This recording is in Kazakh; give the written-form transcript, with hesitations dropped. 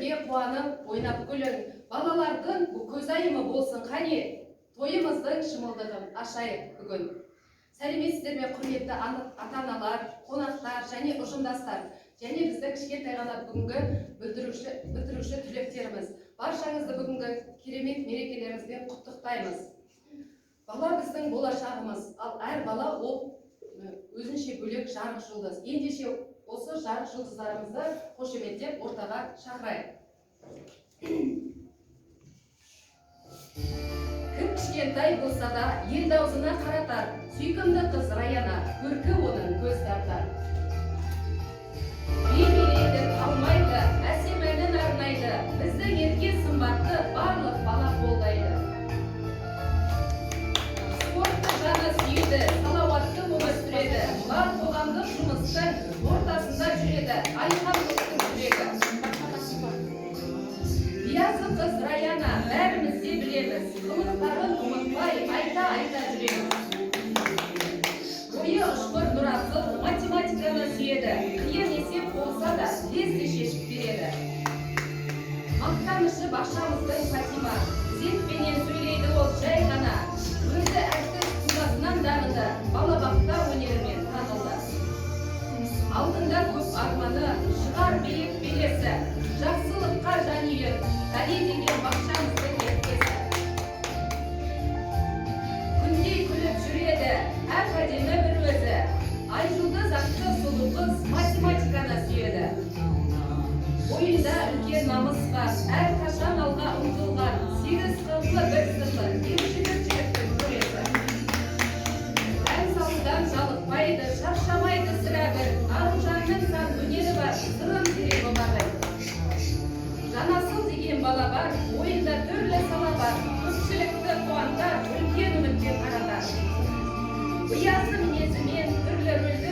бірге қуанып, ойнап күлің. Балалардың бұл көзайымы болсын қане, тойымыздың шымылдығын ашайық бүгін. Сәлеметсіздер ме, құрметті ата-аналар, қонақтар және ұжымдастар, және бізді кішкентай ғана бүгінгі бітіруші түлектеріміз. Баршаңызды бүгінгі керемет мерекелерімізбен құттықтаймыз. Бала біздің болашағымыз, ал әр бала ол өзінше бөлек жарық жұлдыз. Ендеше осы жарық жұлдыздарымызды қошеметтеп ортаға шақырайық. Кім кішкентай болса да ел даусына қаратар, сүйкімді қыз Раяна, көркі оның көз тартар. Беймелейді, талмайды, әсем әнін арнайды, біздің елге сымбатты барлық бала қолдайды. Спортты жаны сүйеді, салауатты өмір сүреді, бар қоғамдық жұмыстың ортасында жүреді, айқан жұрттың жүрегі. Биязы қыз Раяна, бәріміз де білеміз, қылықтарын ұмытпай, айта жүреміз. Ойы ұшқыр нұрасыл, математиканы сүйеді, қиын есеп болса да лезде шешіп береді. Мақтанышы бақшамыздың Фатима, зетпенен сөйлейді ол жай ғана, өзі әртіс тұлғасынан дамыды, балабақта өнерімен танылды. Алдында көп арманы, шығар биік белесі, жақсылыққа жан үйір, әлі деген бақшамыздың ертесі. Күндей күліп жүреді, әп әдемі бір өзі, айжұлдыз атты сұлу қыз математиканы сүйеді. Ойында үлкен намыс бар, әрқашан алға ұмтылған, сегіз қырлы бір сырлы, ержігіт жігіттің көресі. Ән салудан жалықпайды, шаршамайды сірә бір, Аружанның сан өнері бар, сырын терең бағыр. Жанасыл деген бала бар, ойында түрлі сала бар, көпшілікті қуантар, үлкен үмітпен қаратар. Биязы мінезімен түрлі рөлді